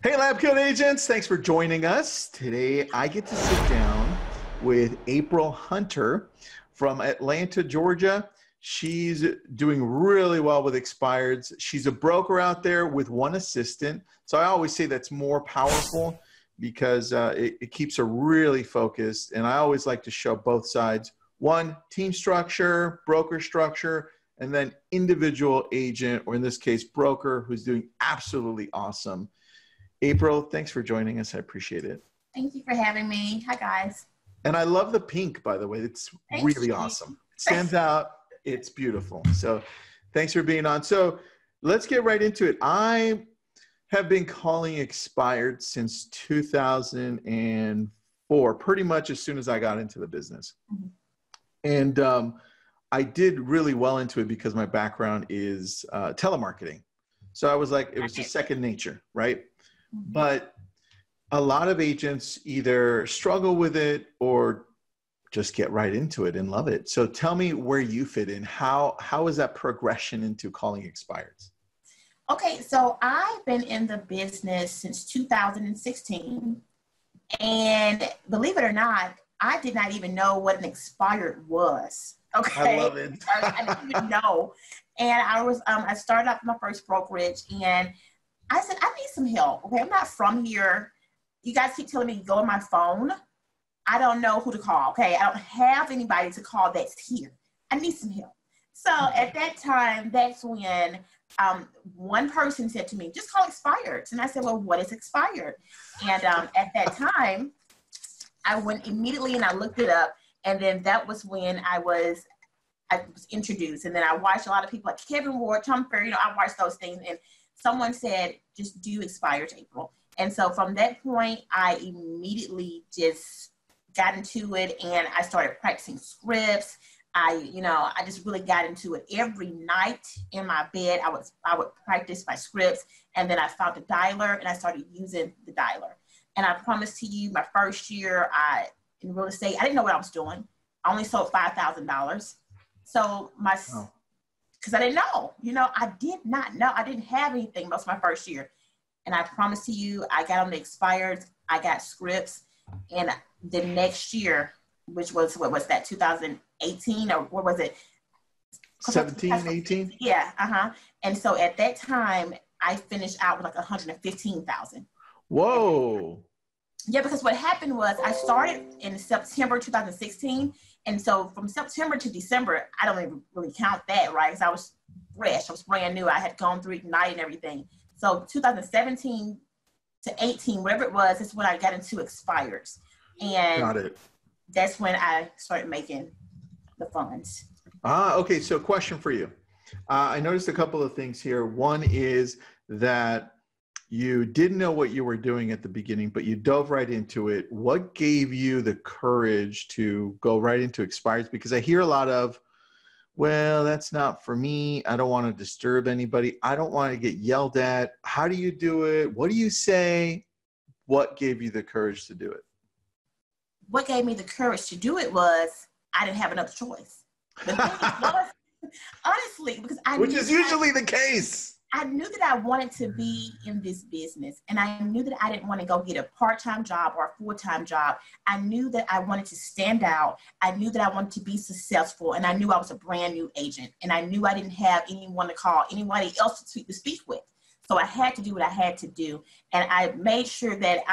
Hey, Lab Coat Agents, thanks for joining us. Today, I get to sit down with April Hunter from Atlanta, Georgia. She's doing really well with expireds. She's a broker out there with one assistant. So I always say that's more powerful because it keeps her really focused. And I always like to show both sides. One, team structure, broker structure, and then individual agent, or in this case, broker, who's doing absolutely awesome. April, thanks for joining us. I appreciate it. Thank you for having me. Hi, guys. And I love the pink, by the way. It's really awesome. It stands out. It's beautiful. So thanks for being on. So let's get right into it. I have been calling expired since 2004, pretty much as soon as I got into the business. Mm-hmm. And I did really well into it because my background is telemarketing. So I was like, it was just second nature, right? But a lot of agents either struggle with it or just get right into it and love it. So tell me where you fit in. How is that progression into calling expireds? Okay, so I've been in the business since 2016. And believe it or not, I did not even know what an expired was. Okay. I love it. I didn't even know. And I started out my first brokerage and I said, I need some help. Okay, I'm not from here. You guys keep telling me to go on my phone. I don't know who to call. Okay, I don't have anybody to call that's here. I need some help. So at that time, that's when one person said to me, just call expireds. And I said, well, what is expired? And at that time, I went immediately and I looked it up. And then that was when I was introduced. And then I watched a lot of people like Kevin Ward, Tom Ferry, I watched those things. And someone said, just do expires, April. And so from that point, I immediately just got into it and I started practicing scripts. I just really got into it. Every night in my bed, I would practice my scripts, and then I found the dialer and I started using the dialer. And I promise to you, my first year in real estate, I didn't know what I was doing. I only sold $5,000. So because I didn't know, I did not know. I didn't have anything most of my first year. And I promise to you, I got on the expireds, I got scripts, and the next year, which was, what was that, 2018, or what was it? 17, 18? Yeah, And so at that time, I finished out with like 115,000. Whoa. Yeah, because what happened was I started in September 2016. And so from September to December, I don't even really count that, right? Because I was fresh, I was brand new. I had gone through Ignite and everything. So 2017 to 18, whatever it was, is when I got into expires. And got it. That's when I started making the funds. Okay, so question for you. I noticed a couple of things here. One is that you didn't know what you were doing at the beginning, but you dove right into it. What gave you the courage to go right into expires? Because I hear a lot of, well, that's not for me. I don't want to disturb anybody. I don't want to get yelled at. How do you do it? What do you say? What gave you the courage to do it? What gave me the courage to do it was I didn't have another choice. The thing was, honestly, because which is usually the case. I knew that I wanted to be in this business, and I knew that I didn't want to go get a part-time job or a full-time job. I knew that I wanted to stand out. I knew that I wanted to be successful, and I knew I was a brand new agent, and I knew I didn't have anyone to call, anybody else to speak with. So I had to do what I had to do, and I made sure that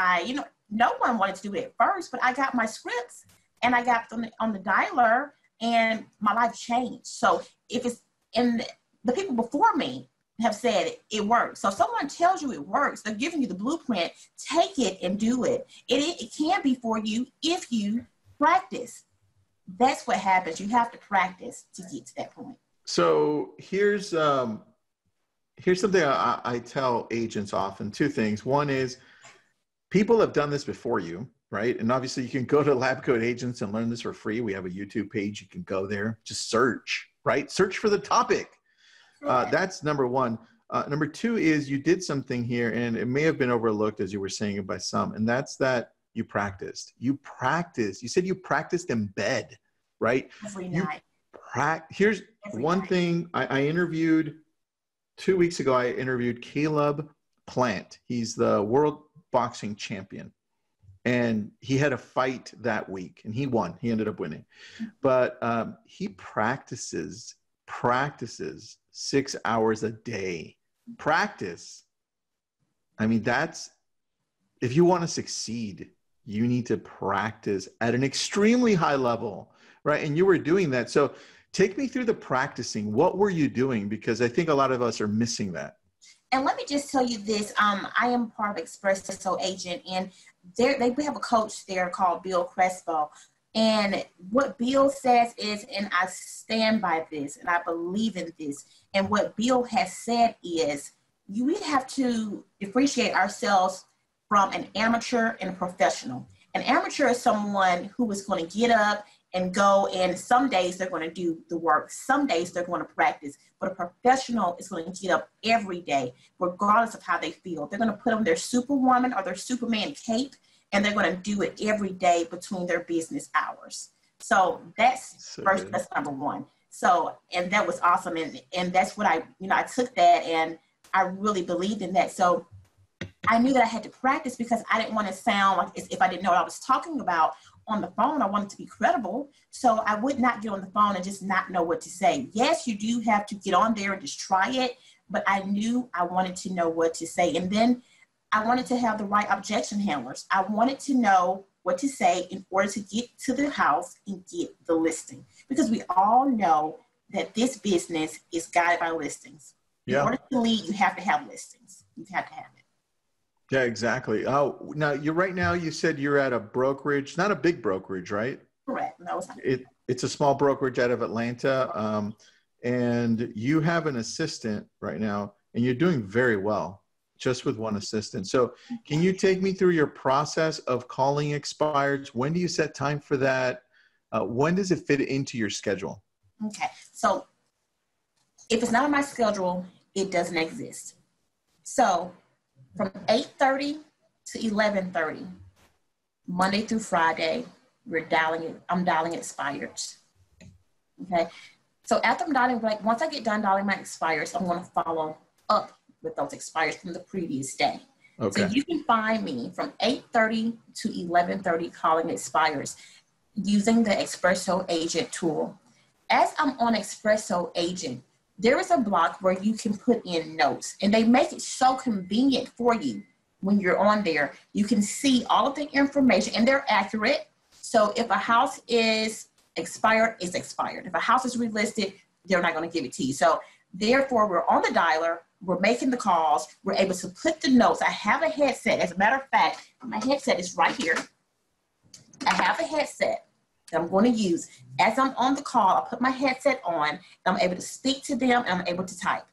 no one wanted to do it at first, but I got my scripts, and I got them on the dialer, and my life changed. So if it's in the people before me have said it works. So if someone tells you it works, they're giving you the blueprint, take it and do it. It can be for you if you practice. That's what happens. You have to practice to get to that point. So here's something I tell agents often, two things. One is people have done this before you, right? And obviously you can go to Lab Coat Agents and learn this for free. We have a YouTube page. You can go there, just search, right? Search for the topic. That's number one. Number two is you did something here, and it may have been overlooked as you were saying it by some, and that's that you practiced. You practiced. You said you practiced in bed, right? Every night. Here's one thing. I interviewed 2 weeks ago. I interviewed Caleb Plant. He's the world boxing champion. And he had a fight that week and he won. He ended up winning. But he practices 6 hours a day. Practice. I mean, if you want to succeed, you need to practice at an extremely high level, right? And you were doing that. So take me through the practicing. What were you doing? Because I think a lot of us are missing that. And let me just tell you this. I am part of Espresso Agent, and we have a coach there called Bill Crespo. And what Bill says is, and I stand by this, and I believe in this, and what Bill has said is, we have to differentiate ourselves from an amateur and a professional. An amateur is someone who is going to get up and go, and some days they're going to do the work. Some days they're going to practice. But a professional is going to get up every day, regardless of how they feel. They're going to put on their Superwoman or their Superman cape, and they're going to do it every day between their business hours. So that's number one. So, and that was awesome. And that's what I took that and I really believed in that. So I knew that I had to practice because I didn't want to sound like as if I didn't know what I was talking about on the phone. I wanted to be credible. So I would not get on the phone and just not know what to say. Yes, you do have to get on there and just try it, but I knew I wanted to know what to say. And then I wanted to have the right objection handlers. I wanted to know what to say in order to get to the house and get the listing. Because we all know that this business is guided by listings. In order to lead, you have to have listings. You have to have it. Yeah, exactly. Oh, now you said you're at a brokerage, not a big brokerage, right? Correct. No, it's not. It's a small brokerage out of Atlanta. And you have an assistant right now, and you're doing very well just with one assistant. So can you take me through your process of calling expires? When do you set time for that? When does it fit into your schedule? Okay. So if it's not on my schedule, it doesn't exist. So from 8:30 to 11:30, Monday through Friday, I'm dialing expires. Okay. So after I'm dialing, once I get done dialing my expires, I'm going to follow up with those expires from the previous day. Okay. So you can find me from 8:30 to 11:30 calling expires using the Espresso Agent tool. As I'm on Espresso Agent, there is a block where you can put in notes, and they make it so convenient for you when you're on there. You can see all of the information, and they're accurate. So if a house is expired, it's expired. If a house is relisted, they're not going to give it to you. So therefore, we're on the dialer, we're making the calls, we're able to put the notes. I have a headset. As a matter of fact, my headset is right here. I have a headset that I'm going to use. As I'm on the call, I put my headset on, and I'm able to speak to them, and I'm able to type.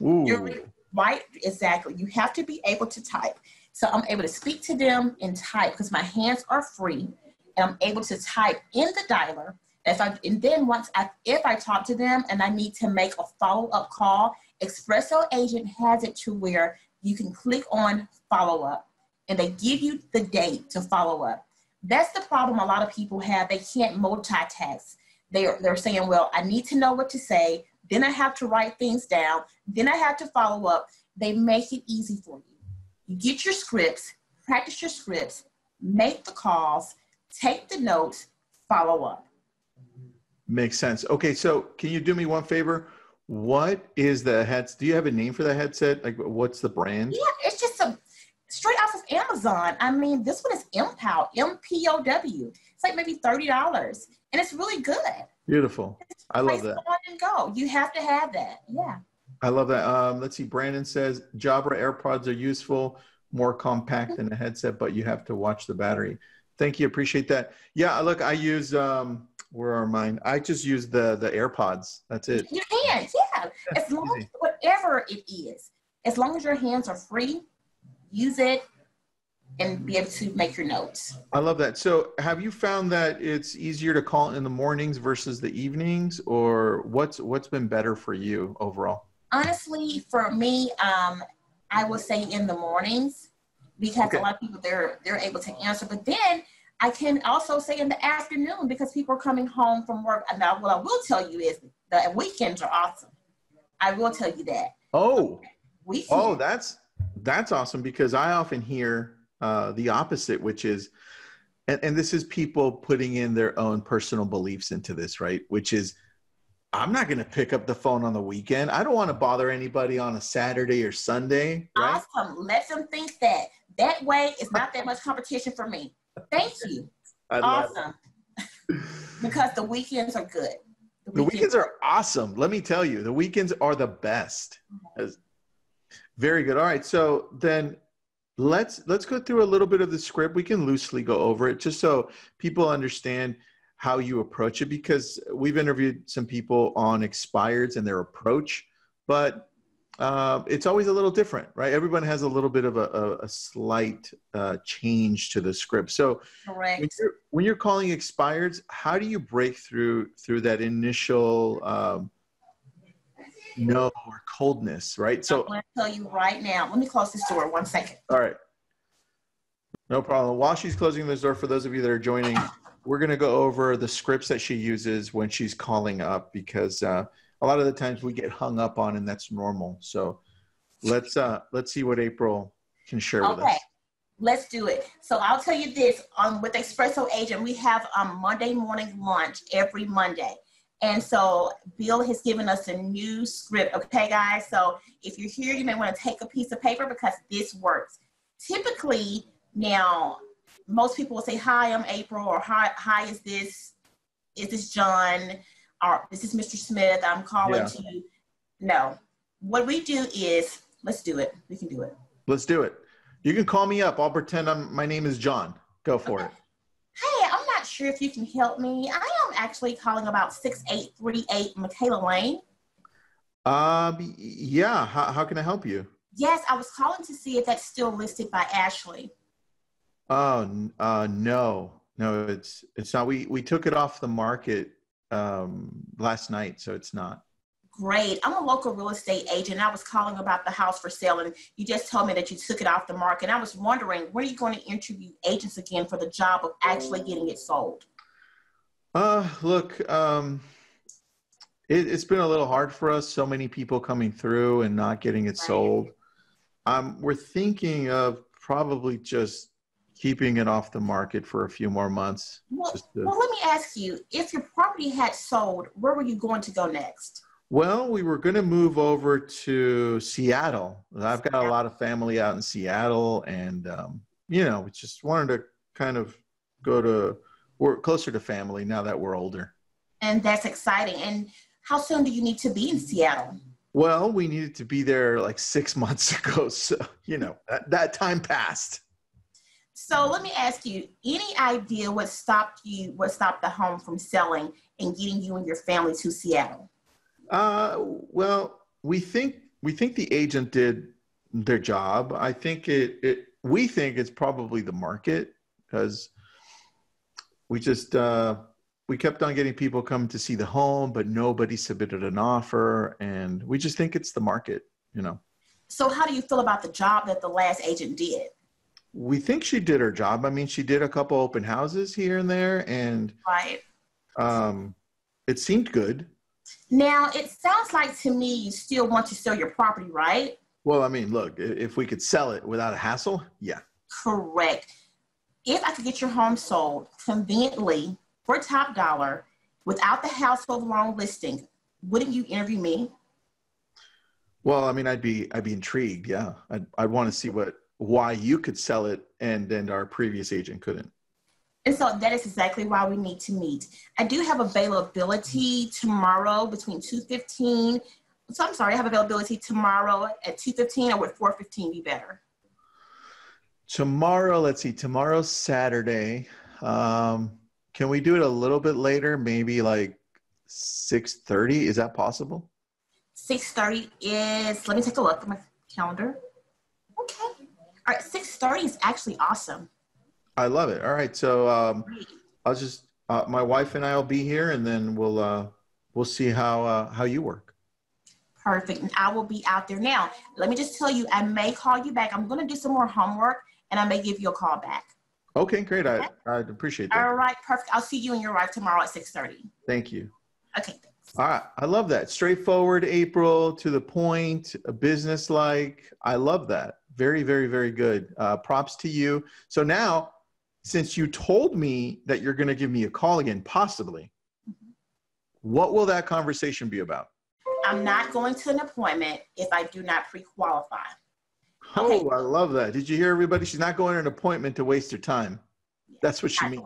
Ooh. Right, exactly. You have to be able to type. So I'm able to speak to them and type because my hands are free, and I'm able to type in the dialer. And then if I talk to them and I need to make a follow-up call, Espresso Agent has it to where you can click on follow-up, and they give you the date to follow up. That's the problem a lot of people have. They can't multitask. They're saying, well, I need to know what to say. Then I have to write things down. Then I have to follow up. They make it easy for you. You get your scripts, practice your scripts, make the calls, take the notes, follow up. Makes sense. Okay, so can you do me one favor? What is the headset? Do you have a name for the headset? Like, what's the brand? Yeah, it's just straight off of Amazon. I mean, this one is MPOW, MPOW. It's like maybe $30, and it's really good. Beautiful. I love that. On and go. You have to have that. Yeah. I love that. Let's see. Brandon says Jabra AirPods are useful, more compact than a headset, but you have to watch the battery. Thank you. Appreciate that. Yeah. Look, I use, where are mine? I just use the AirPods. That's it. You can. Yeah. As long as whatever it is, as long as your hands are free, use it and be able to make your notes. I love that. So have you found that it's easier to call in the mornings versus the evenings, or what's been better for you overall? Honestly, for me, I would say in the mornings, because a lot of people, they're able to answer. But then I can also say in the afternoon because people are coming home from work. Now, what I will tell you is the weekends are awesome. I will tell you that. Oh, weekends. Oh, That's awesome, because I often hear the opposite, which is, and this is people putting in their own personal beliefs into this, right? Which is, I'm not going to pick up the phone on the weekend. I don't want to bother anybody on a Saturday or Sunday. Right? Awesome. Let them think that. That way, it's not that much competition for me. Thank you. Awesome. Because the weekends are good. The weekends are awesome. Let me tell you, the weekends are the best. Very good. All right. So then let's go through a little bit of the script. We can loosely go over it just so people understand how you approach it, because we've interviewed some people on expireds and their approach, but it's always a little different, right? Everyone has a little bit of a slight change to the script. So correct. When you're calling expireds, how do you break through that initial no or coldness, right? So I'm going to tell you right now. Let me close this door 1 second. All right. No problem. While she's closing this door, for those of you that are joining, we're going to go over the scripts that she uses when she's calling up, because a lot of the times we get hung up on, and that's normal. So let's see what April can share with us. Okay, let's do it. So I'll tell you this, with Espresso Agent, we have Monday morning lunch every Monday. And so Bill has given us a new script. Okay, guys. So if you're here, you may want to take a piece of paper, because this works. Typically, now, most people will say, hi, I'm April, or hi, is this John, or this is Mr. Smith, I'm calling to you. No, what we do is, let's do it. We can do it. Let's do it. You can call me up. I'll pretend my name is John. Go for it. Hey, I'm not sure if you can help me. I am actually calling about 6838 Michaela Lane. Yeah. How can I help you? Yes, I was calling to see if that's still listed by Ashley. Oh, no, it's not. We took it off the market last night, so it's not. Great. I'm a local real estate agent. I was calling about the house for sale, and you just told me that you took it off the market. And I was wondering, when are you going to interview agents again for the job of actually getting it sold? Look, it's been a little hard for us. So many people coming through and not getting it sold. We're thinking of probably just keeping it off the market for a few more months. Well, let me ask you, if your property had sold, where were you going to go next? Well, we were going to move over to Seattle. I've got a lot of family out in Seattle, and, we just wanted to kind of we're closer to family now that we're older. And that's exciting. And how soon do you need to be in Seattle? Well, we needed to be there like 6 months ago. So, that time passed. So let me ask you, any idea what stopped the home from selling and getting you and your family to Seattle? Well, we think the agent did their job. I think we think it's probably the market, because we just, we kept on getting people come to see the home, but nobody submitted an offer. And we just think it's the market, So how do you feel about the job that the last agent did? We think she did her job. I mean, she did a couple open houses here and there, and it seemed good. Now, it sounds like to me you still want to sell your property, right? Well, I mean, look, if we could sell it without a hassle, yeah. Correct. If I could get your home sold conveniently for top dollar without the household loan listing, wouldn't you interview me? Well, I mean, I'd be intrigued. Yeah, I'd want to see why you could sell it and our previous agent couldn't. And so that is exactly why we need to meet. I do have availability tomorrow between 2:15. So I'm sorry, I have availability tomorrow at 2:15, or would 4:15 be better? Tomorrow, let's see, tomorrow's Saturday. Can we do it a little bit later? Maybe like 6:30, is that possible? 6:30 is, let me take a look at my calendar. Okay. All right, 6:30 is actually awesome. I love it. All right, so I'll just my wife and I will be here, and then we'll see how you work. Perfect. And I will be out there. Now, let me just tell you, I may call you back. I'm going to do some more homework, and I may give you a call back. Okay, great. Okay? I'd appreciate that. All right, perfect. I'll see you and your wife tomorrow at 6:30. Thank you. Okay, thanks. All right, I love that. Straightforward, April, to the point, business-like. I love that. Very, very, very good. Props to you. So now, since you told me that you're going to give me a call again, possibly, what will that conversation be about? I'm not going to an appointment if I do not pre-qualify. Okay. Oh, I love that. Did you hear everybody? She's not going to an appointment to waste her time. Yeah, that's what she means.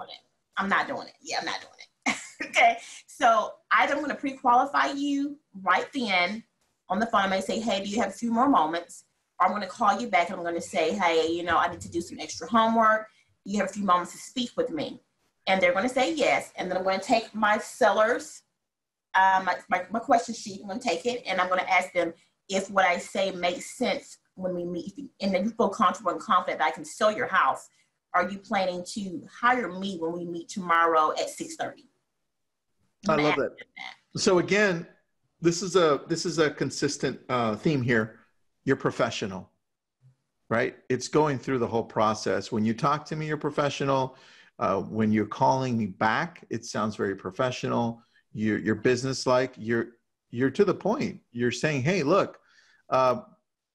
I'm not doing it. Yeah, I'm not doing it. Okay. So either I'm going to pre-qualify you right then on the phone. I may say, hey, do you have a few more moments? Or I'm going to call you back and I'm going to say, hey, you know, I need to do some extra homework. You have a few moments to speak with me. And they're going to say yes. And then I'm going to take my sellers, my question sheet. I'm going to take it and I'm going to ask them if what I say makes sense when we meet. And then you feel comfortable and confident that I can sell your house. Are you planning to hire me when we meet tomorrow at 6:30? I love that. So again, this is a consistent theme here. You're professional, right? It's going through the whole process. When you talk to me, you're professional. When you're calling me back, it sounds very professional. You're business-like. You're to the point. You're saying, hey, look,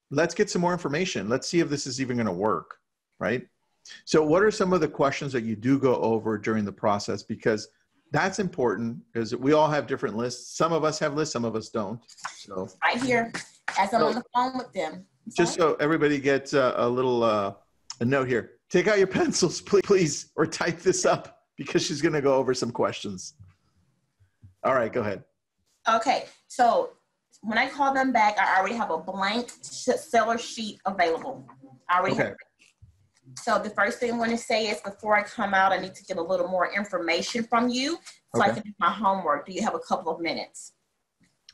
let's get some more information. Let's see if this is even going to work, right? So what are some of the questions that you do go over during the process? Because that's important, because we all have different lists. Some of us have lists, some of us don't. So right here, as I'm on the phone with them. Just so everybody gets a little a note here. Take out your pencils, please, or type this up because she's going to go over some questions. All right, go ahead. Okay, so when I call them back, I already have a blank seller sheet available. I already have it. So the first thing I'm going to say is before I come out, I need to get a little more information from you so I can do my homework. Do you have a couple of minutes?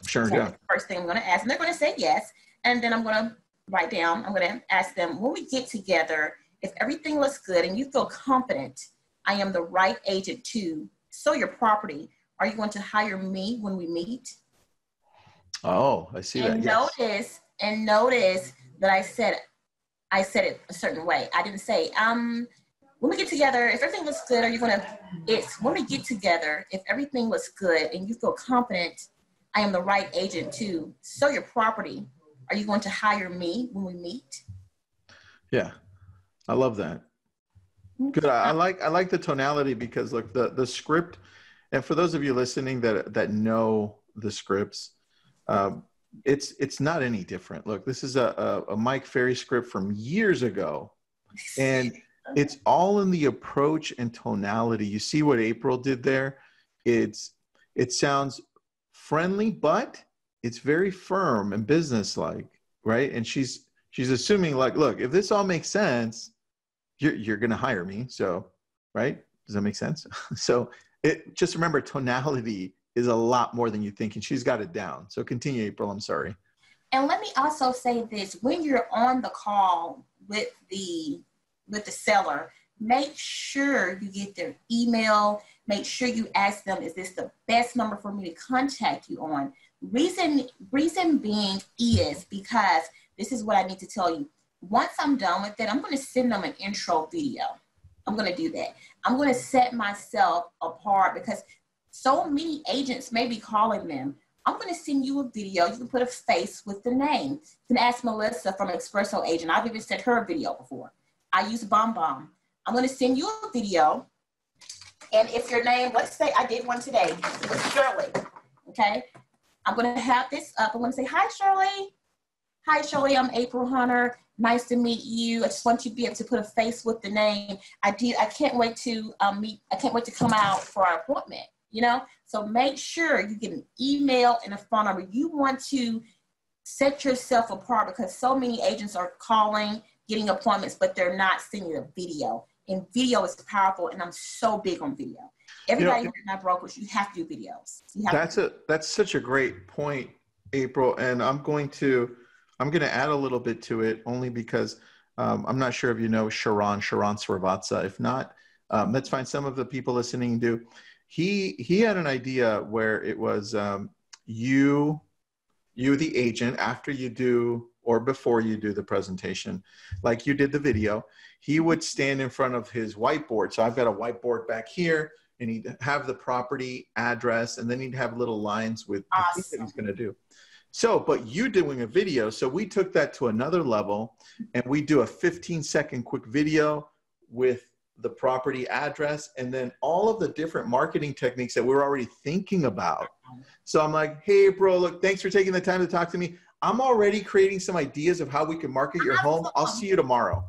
Sure, so yeah. The first thing I'm going to ask, and they're going to say yes. And then I'm going to write down, I'm going to ask them, when we get together, if everything looks good and you feel confident, I am the right agent to sell your property, are you going to hire me when we meet? Oh, I see that. Yes. Notice that I said it a certain way. I didn't say, when we get together, if everything looks good, are you going to, it's when we get together, if everything looks good and you feel confident, I am the right agent to sell your property, are you going to hire me when we meet? Yeah. I love that. Good. I like the tonality because look, the script, and for those of you listening that know the scripts, it's not any different. Look, this is a Mike Ferry script from years ago, and it's all in the approach and tonality. You see what April did there? It sounds friendly, but it's very firm and businesslike, right? And she's assuming like, look, if this all makes sense, you're going to hire me. So, right? Does that make sense? So just remember, tonality is a lot more than you think, and she's got it down. So continue, April. I'm sorry. And let me also say this: when you're on the call with the seller, make sure you get their email. Make sure you ask them, is this the best number for me to contact you on? Reason being is because this is what I need to tell you. Once I'm done with it, I'm going to send them an intro video. I'm going to do that. I'm going to set myself apart because so many agents may be calling them. I'm going to send you a video. You can put a face with the name. You can ask Melissa from Espresso Agent. I've even sent her a video before. I use BombBomb. I'm going to send you a video. And if your name, let's say I did one today, it was Shirley, okay? I'm going to have this up. I'm going to say, hi, Shirley. Hi, Shirley, I'm April Hunter. Nice to meet you. I just want you to be able to put a face with the name. I can't wait to meet. I can't wait to come out for our appointment, you know? So make sure you get an email and a phone number. You want to set yourself apart because so many agents are calling, getting appointments, but they're not sending a video. And video is powerful, and I'm so big on video. Everybody who's not brokerage, you have to do videos. That's such a great point, April. And I'm going to add a little bit to it only because I'm not sure if you know Sharon Srivatsa. If not, let's find some of the people listening do. He had an idea where it was you the agent, after you do or before you do the presentation, like you did the video, he would stand in front of his whiteboard. So I've got a whiteboard back here, and he'd have the property address, and then he'd have little lines with the things that he's going to do. So, but you doing a video, so we took that to another level, and we do a 15-second quick video with the property address and then all of the different marketing techniques that we're already thinking about. So I'm like, hey, April, look, thanks for taking the time to talk to me. I'm already creating some ideas of how we can market your home. I'll see you tomorrow.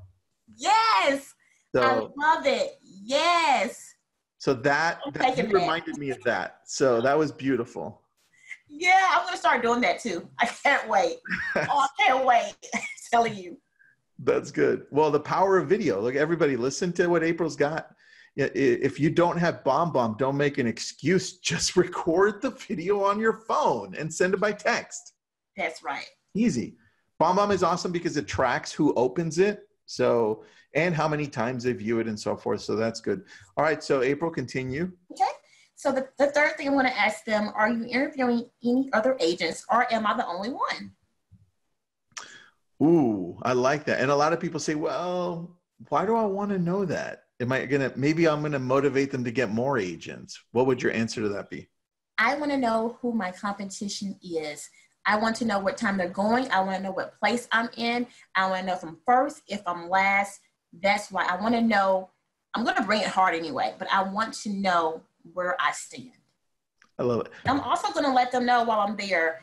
Yes. So, I love it. Yes. So that you reminded me of that. So that was beautiful. Yeah, I'm going to start doing that too. I can't wait. Oh, I can't wait. I'm telling you. That's good. Well, the power of video. Look, everybody, listen to what April's got. If you don't have BombBomb, don't make an excuse. Just record the video on your phone and send it by text. That's right. Easy. BombBomb is awesome because it tracks who opens it. So, and how many times they view it and so forth. So that's good. All right. So April, continue. Okay. So the third thing I want to ask them, are you interviewing any other agents or am I the only one? Ooh, I like that. And a lot of people say, well, why do I want to know that? Maybe I'm going to motivate them to get more agents. What would your answer to that be? I want to know who my competition is. I want to know what time they're going. I want to know what place I'm in. I want to know if I'm first, if I'm last. That's why I want to know. I'm going to bring it hard anyway, but I want to know where I stand. I love it. I'm also going to let them know while I'm there,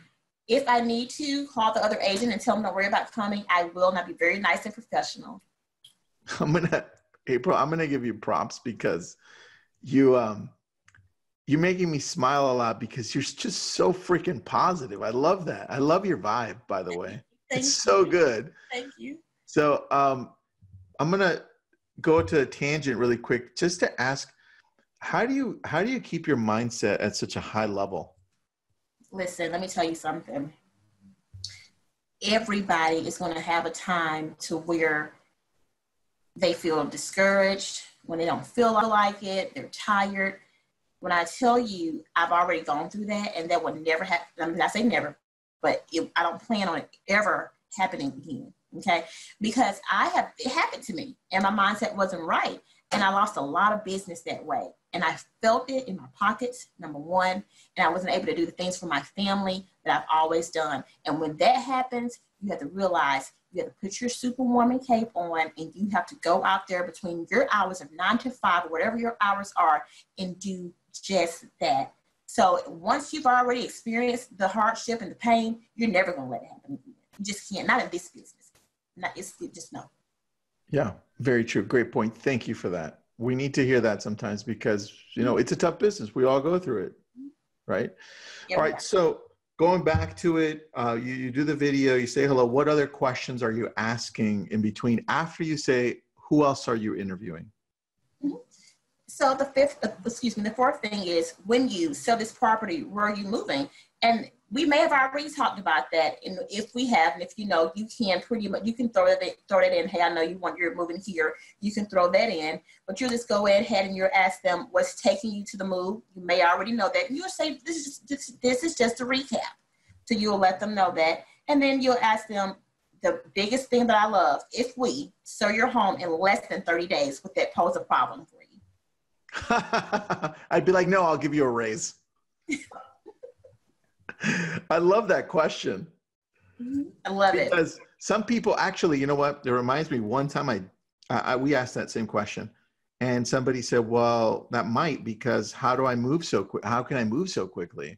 if I need to call the other agent and tell them don't worry about coming, I will, and I'll be very nice and professional. April, I'm going to give you props because you're making me smile a lot because you're just so freaking positive. I love that. I love your vibe, by the way. It's so good. Thank you. So I'm going to go to a tangent really quick just to ask, how do you keep your mindset at such a high level? Listen, let me tell you something. Everybody is going to have a time to where they feel discouraged, when they don't feel like it, they're tired. When I tell you, I've already gone through that, and that will never happen. I mean, I say never, but I don't plan on it ever happening again, okay? Because it happened to me, and my mindset wasn't right, and I lost a lot of business that way. And I felt it in my pockets, number one, and I wasn't able to do the things for my family that I've always done. And when that happens, you have to realize you have to put your superwoman cape on, and you have to go out there between your hours of 9 to 5, or whatever your hours are, and do just that. So once you've already experienced the hardship and the pain, you're never going to let it happen again. You just can't, not in this business. Just no. Yeah, very true. Great point. Thank you for that. We need to hear that sometimes because, it's a tough business. We all go through it, right? Yeah, all right. So going back to it, you do the video, you say hello. What other questions are you asking in between after you say, who else are you interviewing? Mm-hmm. So the fourth thing is, when you sell this property, where are you moving? And we may have already talked about that. And if we have, and if you know, you can pretty much, you can throw that in. Hey, I know you're moving here. You can throw that in, but you'll just go ahead and you'll ask them what's taking you to the move. You may already know that. And you'll say, this is just a recap. So you'll let them know that. And then you'll ask them the biggest thing that I love. If we sell your home in less than 30 days, would that pose a problem for you? I'd be like, no, I'll give you a raise. I love that question. I love it. Because some people actually, you know what? It reminds me, one time we asked that same question, and somebody said, well, that might, because how do I move so quick? How can I move so quickly?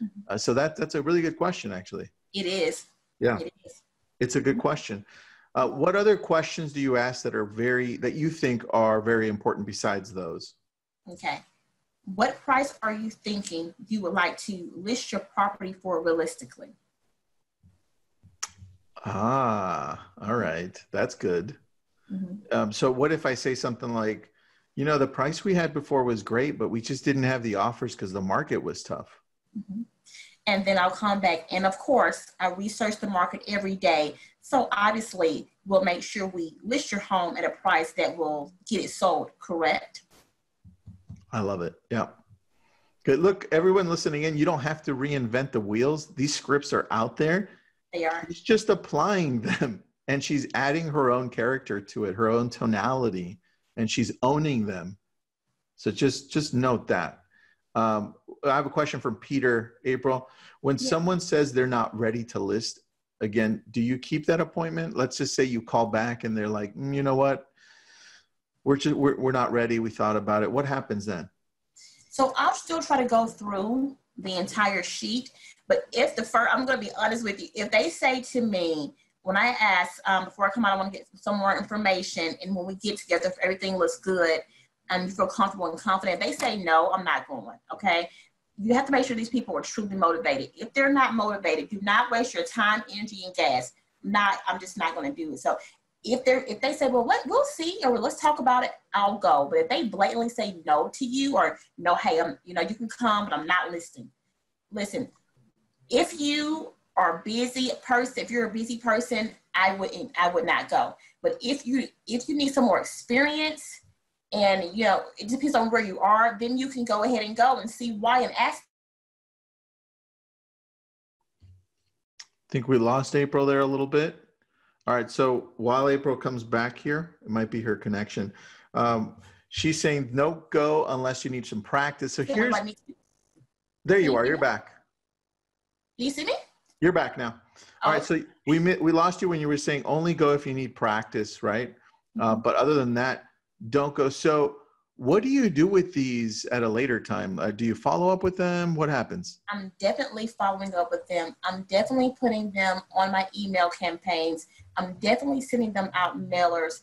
Mm-hmm. So that's a really good question, actually. It is. Yeah. It is. It's a good question. What other questions do you ask that you think are very important besides those? Okay. What price are you thinking you would like to list your property for realistically? All right. That's good. Mm-hmm. So what if I say something like, the price we had before was great, but we just didn't have the offers because the market was tough. Mm-hmm. And then I'll come back. And of course, I research the market every day. So obviously, we'll make sure we list your home at a price that will get it sold, correct? I love it. Yeah. Good. Look, everyone listening in, you don't have to reinvent the wheels. These scripts are out there. They are. She's just applying them, and she's adding her own character to it, her own tonality, and she's owning them. So just note that. I have a question from Peter, April. When someone says they're not ready to list, again, do you keep that appointment? Let's just say you call back and they're like, you know what? We're not ready. We thought about it. What happens then? So I'll still try to go through the entire sheet. But if I'm going to be honest with you, if they say to me, when I ask, before I come out, I want to get some more information. And when we get together, if everything looks good and you feel comfortable and confident, they say, no, I'm not going. Okay. You have to make sure these people are truly motivated. If they're not motivated, do not waste your time, energy, and gas. I'm just not going to do it. So if they say, well, we'll see, or let's talk about it, I'll go. But if they blatantly say no to you, or no, hey, you can come, but I'm not listing. Listen, if you are a busy person, if you're a busy person, I would not go. But if you need some more experience, and it depends on where you are, then you can go ahead and go and see why and ask. I think we lost April there a little bit. All right, so while April comes back here, it might be her connection. She's saying no go unless you need some practice. So there you are. You're back. Do you see me? You're back now. All right, so we lost you when you were saying only go if you need practice, right? But other than that, don't go. So what do you do with these at a later time? Do you follow up with them? What happens? I'm definitely following up with them. I'm definitely putting them on my email campaigns. I'm definitely sending them out mailers.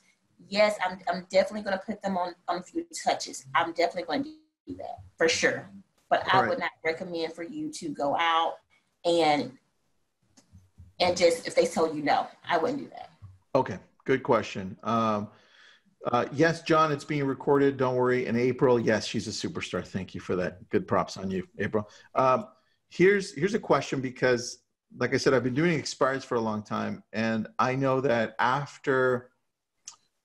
Yes, I'm definitely going to put them on a few touches. I'm definitely going to do that for sure. But I would not recommend for you to go out and just, if they tell you no, I wouldn't do that. Okay, good question. Yes, John, it's being recorded. Don't worry. And April, yes, she's a superstar. Thank you for that. Good props on you, April. Here's a question, because like I said, I've been doing expires for a long time. And I know that after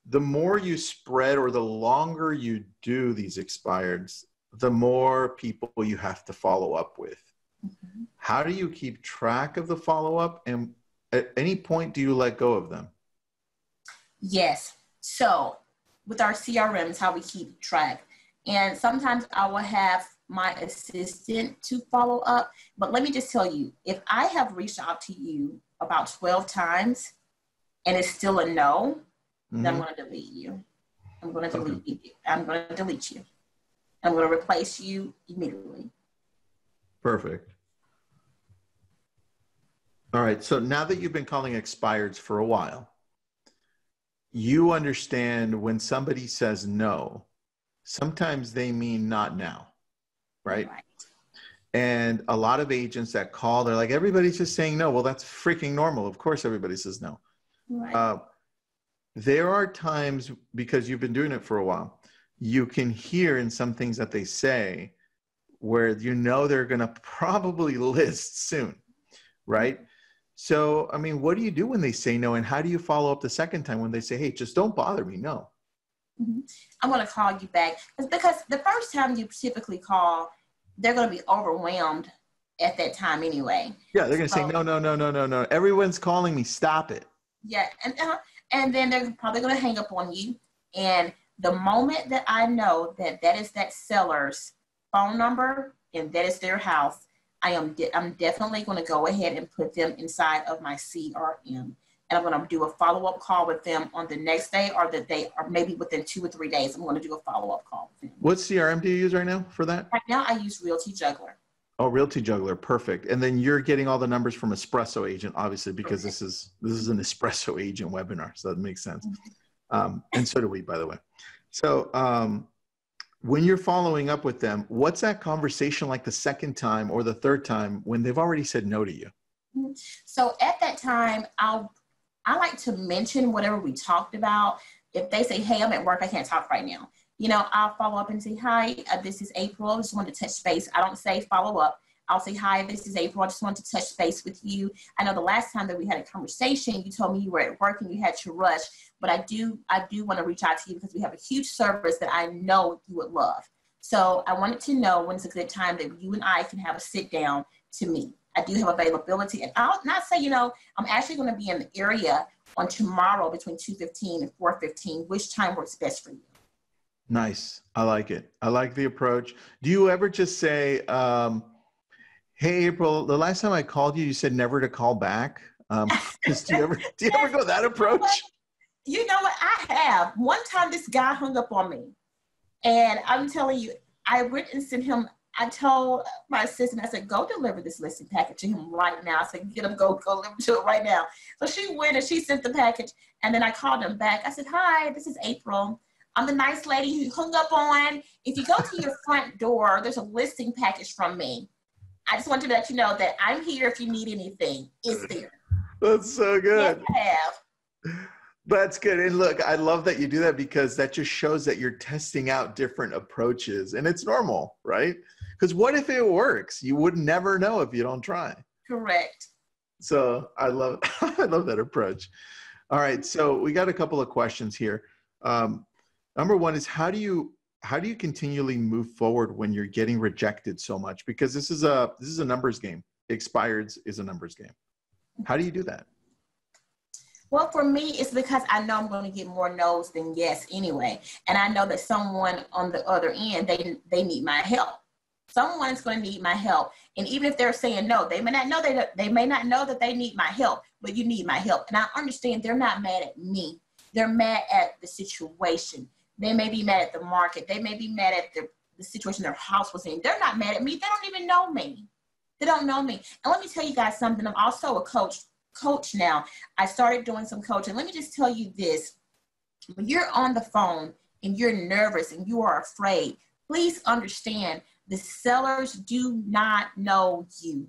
the more you spread, or the longer you do these expireds, the more people you have to follow up with. Mm-hmm. How do you keep track of the follow-up? And at any point, do you let go of them? Yes. So with our CRMs, how we keep track. And sometimes I will have my assistant to follow up. But let me just tell you, if I have reached out to you about 12 times and it's still a no, then I'm going to delete you. I'm going to delete you. I'm going to delete you. I'm going to replace you immediately. Perfect. All right. So now that you've been calling expireds for a while, you understand when somebody says no, sometimes they mean not now, right? And a lot of agents that call, they're like, everybody's just saying no. Well, that's freaking normal. Of course, everybody says no. Right. There are times, because you've been doing it for a while, you can hear in some things that they say where they're going to probably list soon, right? So, I mean, what do you do when they say no, and how do you follow up the second time when they say, hey, just don't bother me, no? Mm-hmm. I'm going to call you back. Because the first time you typically call, they're going to be overwhelmed at that time anyway. Yeah, they're going to say, no. Everyone's calling me, stop it. Yeah, and then they're probably going to hang up on you. And the moment that I know that is that seller's phone number and that is their house, I'm definitely going to go ahead and put them inside of my CRM. And I'm going to do a follow-up call with them on the next day, or the day, or maybe within 2 or 3 days. I'm going to do a follow-up call with them. What CRM do you use right now for that? Right now, I use Realty Juggler. Oh, Realty Juggler. Perfect. And then you're getting all the numbers from Espresso Agent, obviously, because this is an Espresso Agent webinar. So that makes sense. Mm-hmm. And so do we, by the way. So when you're following up with them, what's that conversation like the second time or the third time when they've already said no to you? So at that time, I like to mention whatever we talked about. If they say, hey, I'm at work, I can't talk right now. I'll follow up and say, hi, this is April. I just wanted to touch base. I don't say follow up. I'll say, hi, this is April. I just wanted to touch base with you. I know the last time that we had a conversation, you told me you were at work and you had to rush, but I do want to reach out to you because we have a huge service that I know you would love. So I wanted to know when it's a good time that you and I can have a sit down to meet. I do have availability, and I'll not say, I'm actually going to be in the area on tomorrow between 2:15 and 4:15. Which time works best for you? Nice. I like it. I like the approach. Do you ever just say, hey, April, the last time I called you, you said never to call back? Just do you ever go that approach? You know what? I have. One time this guy hung up on me. And I'm telling you, I went and sent him, I told my assistant, I said, go deliver this listing package to him right now. I said, get him, go deliver to it right now. So she went and she sent the package. And then I called him back. I said, hi, this is April. I'm the nice lady who hung up on. If you go to your front door, there's a listing package from me. I just want to let you know that I'm here if you need anything. It's there. That's so good. Yes, I have. That's good. And look, I love that you do that because that just shows that you're testing out different approaches, and it's normal, right? Because what if it works? You would never know if you don't try. Correct. So I love that approach. All right. So we got a couple of questions here. Number one is how do you continually move forward when you're getting rejected so much? Because this is a numbers game. Expires is a numbers game. How do you do that? Well, for me, it's because I know I'm going to get more no's than yes anyway. And I know that someone on the other end, they need my help. Someone's going to need my help. And even if they're saying no, they may not know that they need my help, but you need my help. And I understand they're not mad at me. They're mad at the situation. They may be mad at the market. They may be mad at the situation their house was in. They're not mad at me. They don't even know me. They don't know me. And let me tell you guys something. I'm also a coach now. I started doing some coaching. Let me just tell you this. When you're on the phone and you're nervous and you are afraid, please understand the sellers do not know you.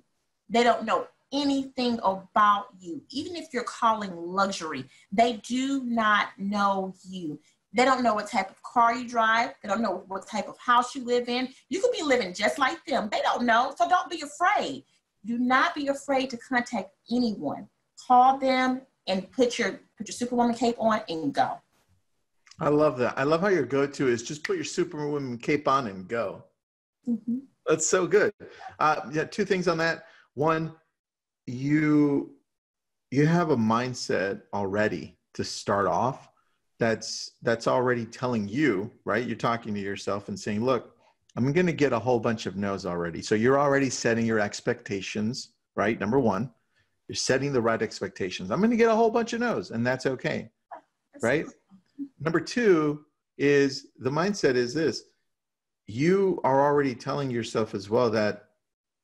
They don't know anything about you. Even if you're calling luxury, they do not know you. They don't know what type of car you drive. They don't know what type of house you live in. You could be living just like them. They don't know. So don't be afraid. Do not be afraid to contact anyone. Call them and put your Superwoman cape on and go. I love that. I love how your go-to is just put your Superwoman cape on and go. Mm-hmm. That's so good. Yeah, two things on that. One, you have a mindset already to start off that's already telling you, right? You're talking to yourself and saying, look, I'm going to get a whole bunch of no's already. So you're already setting your expectations, right? Number one, you're setting the right expectations. I'm going to get a whole bunch of no's, and that's okay, right? Number two is the mindset is this. You are already telling yourself as well that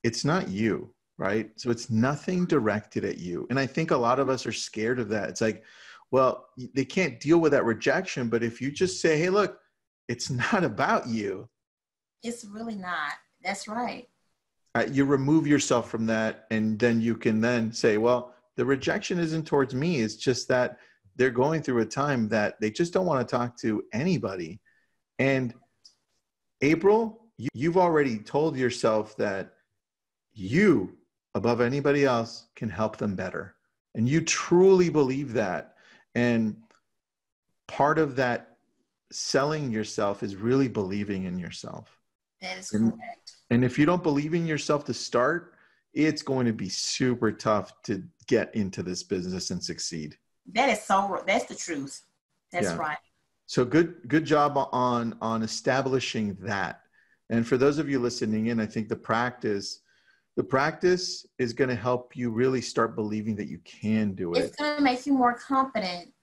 it's not you, right? So it's nothing directed at you. And I think a lot of us are scared of that. It's like, well, they can't deal with that rejection. But if you just say, hey, look, it's not about you. It's really not. That's right. You remove yourself from that, and then you can then say, well, the rejection isn't towards me. It's just that they're going through a time that they just don't want to talk to anybody. And April, you've already told yourself that you, above anybody else, can help them better. And you truly believe that. And part of that selling yourself is really believing in yourself. That is correct. And if you don't believe in yourself to start, it's going to be super tough to get into this business and succeed. That's the truth. That's right. So good job on establishing that. And for those of you listening in, I think the practice is going to help you really start believing that you can do it. It's going to make you more confident.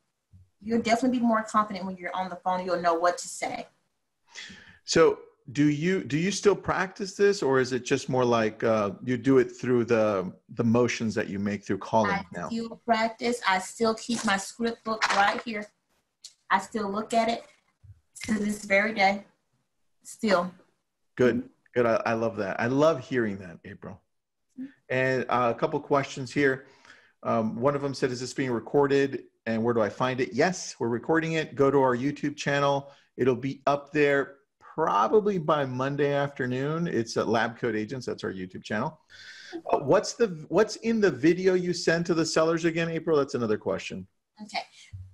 You'll definitely be more confident when you're on the phone. You'll know what to say. So do you still practice this, or is it just more like you do it through the motions that you make through calling now? I still practice. I still keep my script book right here. I still look at it to this very day. Still. Good. I love that. I love hearing that, April. And a couple questions here. One of them said, is this being recorded and where do I find it? Yes, we're recording it. Go to our YouTube channel. It'll be up there probably by Monday afternoon. It's at Lab Coat Agents. That's our YouTube channel. What's in the video you send to the sellers again, April? That's another question. Okay.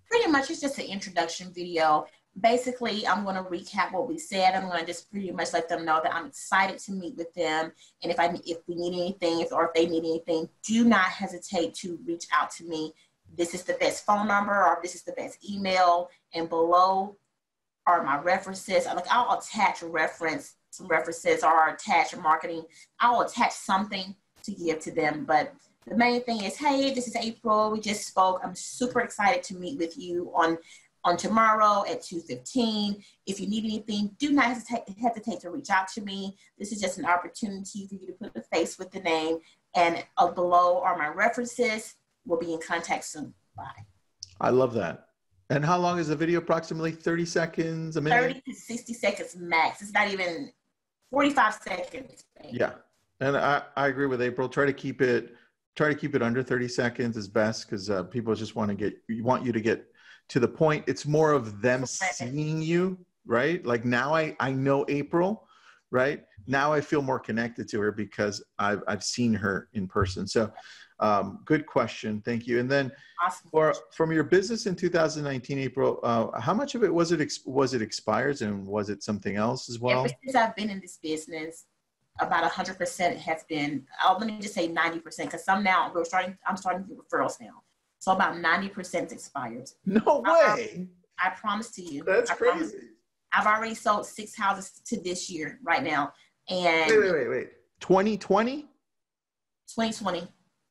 Pretty much it's just an introduction video. Basically, I'm going to recap what we said. I'm going to just pretty much let them know that I'm excited to meet with them. And if we need anything, or if they need anything, do not hesitate to reach out to me. This is the best phone number, or this is the best email. And below or my references. I'll attach some references or attach marketing. I'll attach something to give to them. But the main thing is, hey, this is April. We just spoke. I'm super excited to meet with you on tomorrow at 2:15. If you need anything, do not hesitate to reach out to me. This is just an opportunity for you to put a face with the name. And below are my references. We'll be in contact soon. Bye. I love that. And how long is the video? Approximately 30 seconds, a minute? 30 to 60 seconds max. It's not even 45 seconds. Yeah. And I agree with April. Try to keep it under 30 seconds is best, because people just want you to get to the point. It's more of them seeing you, right? Like now I know April, right? Now I feel more connected to her because I've seen her in person. So good question. Thank you. And then awesome. From your business in 2019, April, how much of it was it expires, and was it something else as well? Ever since I've been in this business, about 100% has been, let me just say 90%, because I'm starting to do referrals now. So about 90% expires. No way. I promise to you. That's crazy. I've already sold 6 houses to this year right now. And wait. 2020? 2020.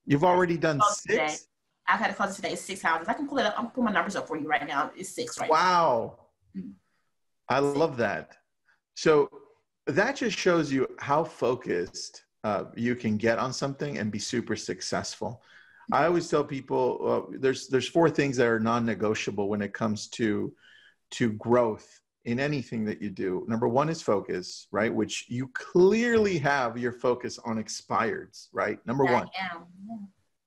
You've already done 6? Today. I've had a close today. 6 houses. I can pull it up. I'm putting my numbers up for you right now. It's 6 right now. Wow. Mm-hmm. I love that. So that just shows you how focused you can get on something and be super successful. I always tell people there's 4 things that are non-negotiable when it comes to growth in anything that you do. Number 1 is focus, right? Which you clearly have your focus on expireds, right? Number 1. Yeah.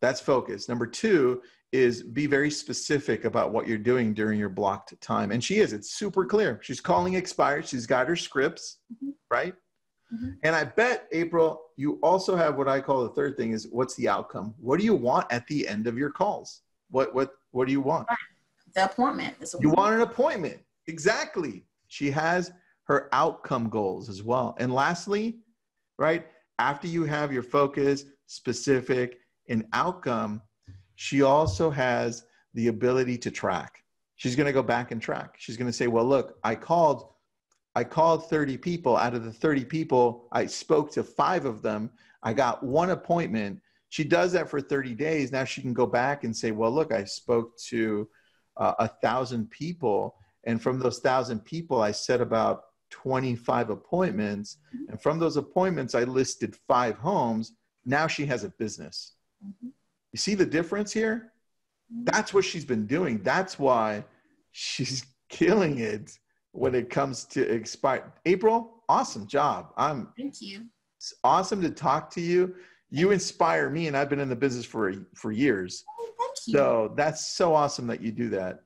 That's focus. Number 2 is be very specific about what you're doing during your blocked time. And she is. It's super clear. She's calling expired. She's got her scripts, right? Mm-hmm. And I bet, April, you also have what I call the 3rd thing is, what's the outcome? What do you want at the end of your calls? What do you want? The appointment. You want an appointment. Exactly. She has her outcome goals as well. And lastly, right, after you have your focus, specific, and outcome, she also has the ability to track. She's going to go back and track. She's going to say, well, look, I called 30 people. Out of the 30 people, I spoke to 5 of them. I got 1 appointment. She does that for 30 days. Now she can go back and say, well, look, I spoke to 1,000 people. And from those 1,000 people, I set about 25 appointments. And from those appointments, I listed 5 homes. Now she has a business. Mm-hmm. You see the difference here? That's what she's been doing. That's why she's killing it when it comes to expire. April, awesome job. Thank you. It's awesome to talk to you. You inspire me, and I've been in the business for years. Oh, thank you. So that's so awesome that you do that.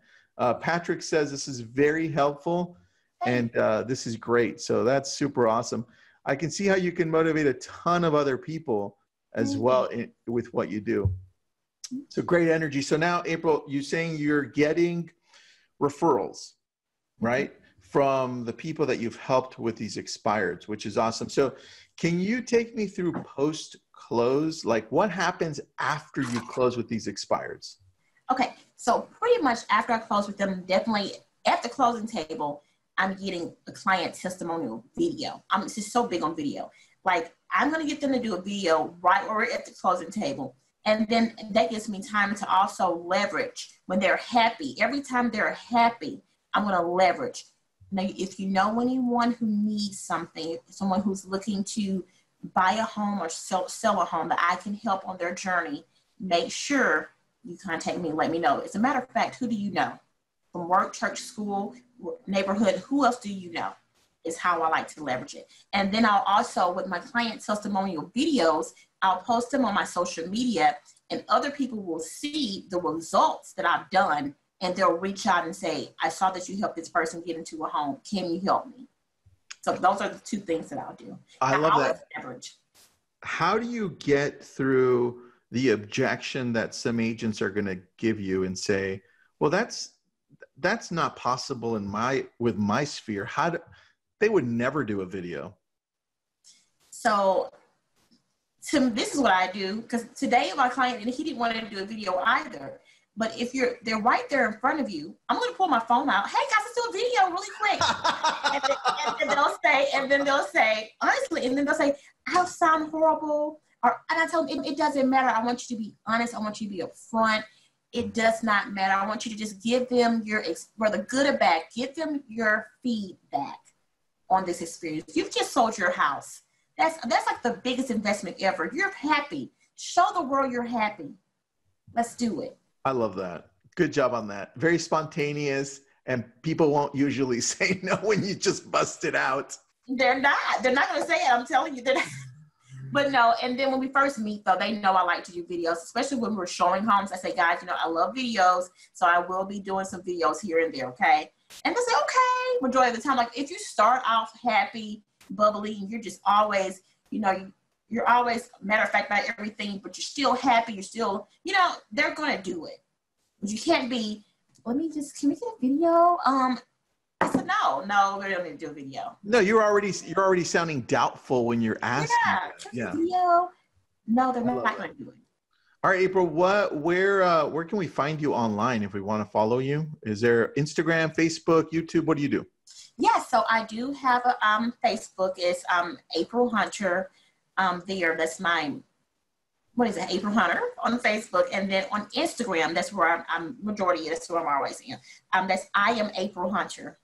Patrick says this is very helpful, and this is great. So that's super awesome. I can see how you can motivate a ton of other people as well with what you do. So great energy. So now, April, you're saying you're getting referrals, right, from the people that you've helped with these expireds, which is awesome. So can you take me through post-close? Like, what happens after you close with these expireds? Okay, so pretty much after I close with them, definitely at the closing table, I'm getting a client testimonial video. I'm just so big on video. Like, I'm going to get them to do a video right or at the closing table. And then that gives me time to also leverage when they're happy. Every time they're happy, I'm going to leverage. Now, if you know anyone who needs something, someone who's looking to buy a home or sell a home that I can help on their journey, make sure you contact me and let me know. As a matter of fact, who do you know? From work, church, school, neighborhood, who else do you know? Is how I like to leverage it. And then I'll also, with my client testimonial videos, I'll post them on my social media, and other people will see the results that I've done, and they'll reach out and say, I saw that you helped this person get into a home. Can you help me? So those are the 2 things that I'll do. I love that. Leverage. How do you get through the objection that some agents are going to give you and say, well, that's not possible with my sphere. They would never do a video. So this is what I do, because today my client, and he didn't want to do a video either, But if they're right there in front of you, I'm going to pull my phone out. Hey guys, let's do a video really quick. and then they'll say, honestly, and then they'll say, I sound horrible. And I tell them, it doesn't matter. I want you to be honest. I want you to be upfront. It does not matter. I want you to just give them whether good or bad, give them your feedback on this experience. You've just sold your house. That's like the biggest investment ever. You're happy. Show the world you're happy. Let's do it. I love that. Good job on that. Very spontaneous, and people won't usually say no when you just bust it out. They're not going to say it. I'm telling you. But no, and then when we first meet, though, they know I like to do videos, especially when we're showing homes. I say, guys, I love videos, so I will be doing some videos here and there, okay? And they say, okay, majority of the time. Like, if you start off happy, bubbly, and you're just always, you're always matter of fact about everything, but you're still happy, you're still, they're going to do it. But you can't be, can we get a video? I said, no, we don't need to do a video. No, you're already sounding doubtful when you're asking. Yeah. Video. No, they're not going to do it. All right, April, where can we find you online if we want to follow you? Is there Instagram, Facebook, YouTube? What do you do? Yeah, so I do have a Facebook. It's April Hunter. There, that's my, April Hunter on Facebook. And then on Instagram, that's where I'm majority, that's where I'm always in. That's I am April Hunter.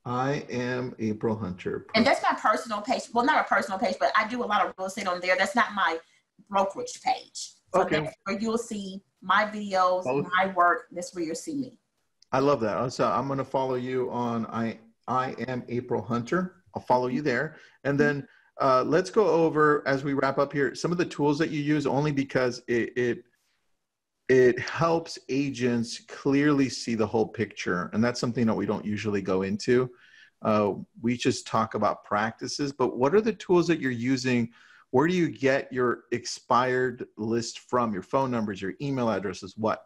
I am April Hunter. And that's my personal page. Well, not a personal page, but I do a lot of real estate on there. That's not my brokerage page. So okay. That's where you'll see my videos, my work. That's where you'll see me. I love that. So I'm going to follow you on I am April Hunter. I'll follow you there. And then let's go over, as we wrap up here, some of the tools that you use, only because it helps agents clearly see the whole picture. And that's something that we don't usually go into. We just talk about practices, but what are the tools that you're using? Where do you get your expired list from? Your phone numbers, your email addresses, what?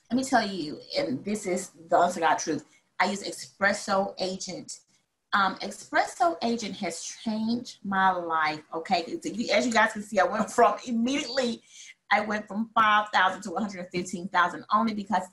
Let me tell you, and this is the honest to God truth, I use Espresso Agent. Espresso Agent has changed my life, okay? As you guys can see, I went from 5,000 to 115,000 only because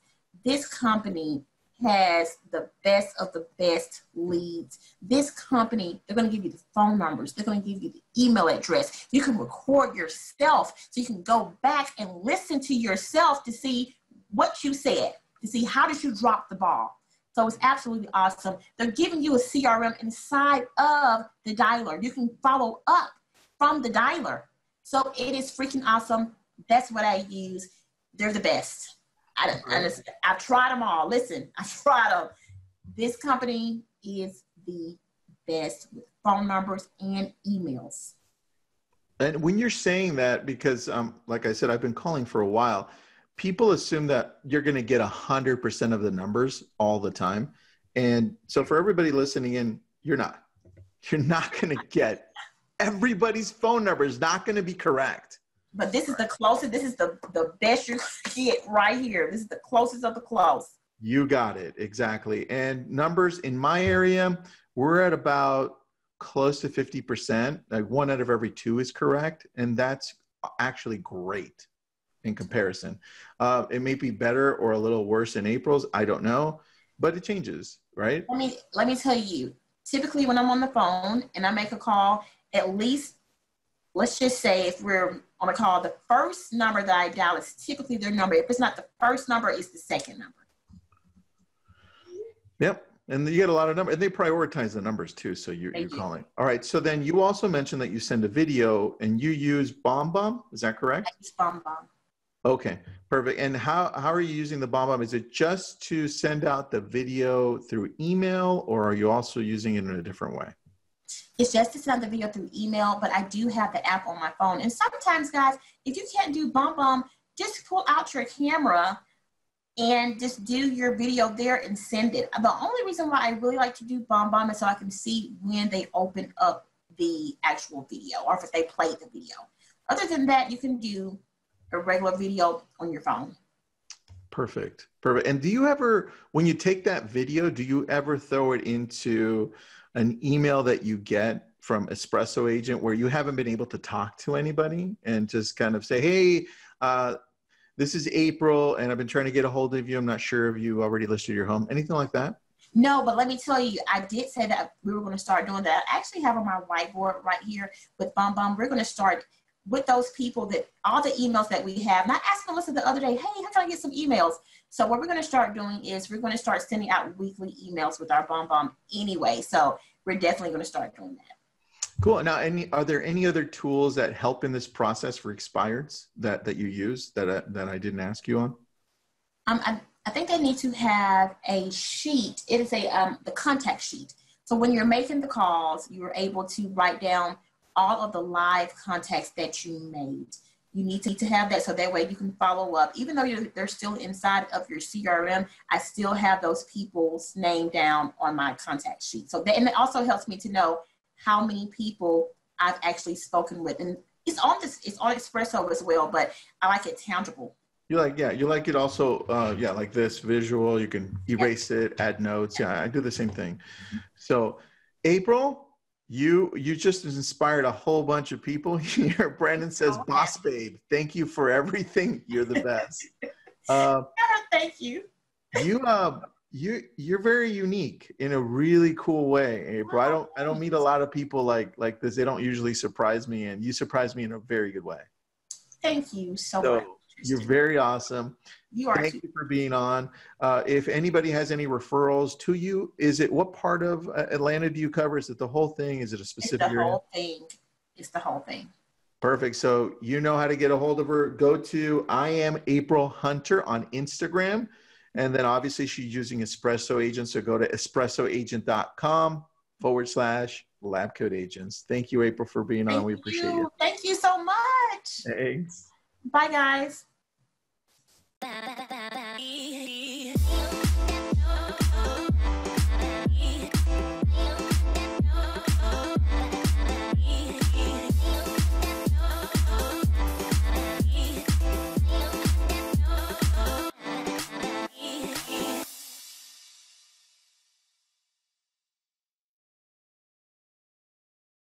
this company has the best of the best leads. This company, they're going to give you the phone numbers. They're going to give you the email address. You can record yourself so you can go back and listen to yourself to see what you said, to see how did you drop the ball. So it's absolutely awesome. They're giving you a CRM inside of the dialer. You can follow up from the dialer. So it is freaking awesome. That's what I use. They're the best. I tried them all. Listen, I tried them. This company is the best with phone numbers and emails. And when you're saying that, because like I said, I've been calling for a while, people assume that you're going to get 100% of the numbers all the time. And so for everybody listening in, you're not going to get everybody's phone number is not going to be correct. But this is the closest. This is the best you get right here. This is the closest of the close. You got it. Exactly. And numbers in my area, we're at about close to 50%. Like 1 out of every 2 is correct. And that's actually great in comparison. It may be better or a little worse in April's. I don't know, but it changes, right? Let me tell you, typically when I'm on the phone and I make a call, at least, let's just say if we're on a call, the first number that I dial is typically their number. If it's not the first number, it's the second number. Yep. And you get a lot of numbers, and they prioritize the numbers too. So you're calling. All right. So then you also mentioned that you send a video and you use BombBomb. Is that correct? I use BombBomb. Okay, perfect. And how are you using the BombBomb? Is it just to send out the video through email, or are you also using it in a different way? It's just to send the video through email, but I do have the app on my phone. And sometimes, guys, if you can't do BombBomb, just pull out your camera and just do your video there and send it. The only reason why I really like to do BombBomb is so I can see when they open up the actual video or if they play the video. Other than that, you can do a regular video on your phone. Perfect. Perfect. And do you ever, when you take that video, do you ever throw it into an email that you get from Espresso Agent where you haven't been able to talk to anybody and just kind of say, hey, this is April, and I've been trying to get a hold of you. I'm not sure if you already listed your home. Anything like that? No, but let me tell you, I did say that we were going to start doing that. I actually have on my whiteboard right here with Bum Bum. We're going to start with those people that all the emails that we have. And I asked Melissa the other day, hey, how can I get some emails? So what we're going to start doing is we're going to start sending out weekly emails with our Bum Bum anyway. So we're definitely going to start doing that. Cool. Now, are there any other tools that help in this process for expireds that you use that I didn't ask you on? I think they need to have a sheet. It is the contact sheet. So when you're making the calls, you're able to write down all of the live contacts that you made. You need to have that so that way you can follow up. Even though they're still inside of your CRM, I still have those people's name down on my contact sheet. So and it also helps me to know how many people I've actually spoken with. And it's on Espresso as well, but I like it tangible. You like it also, like this visual, you can erase it, add notes. Yeah, I do the same thing. So April, you just inspired a whole bunch of people here. Brandon says, Boss Babe, thank you for everything. You're the best. Thank you. You're very unique in a really cool way, April. I don't meet a lot of people like this. They don't usually surprise me, and you surprise me in a very good way. Thank you so much. You're very awesome. Thank you for being on. If anybody has any referrals to you, what part of Atlanta do you cover? Is it the whole thing? Is it a specific area? It's the whole thing. It's the whole thing. Perfect. So you know how to get a hold of her. Go to I am April Hunter on Instagram. And then obviously she's using Espresso Agent. So go to espressoagent.com/lab coat agents. Thank you, April, for being on. We appreciate you. Thank you so much. Thanks. Bye, guys.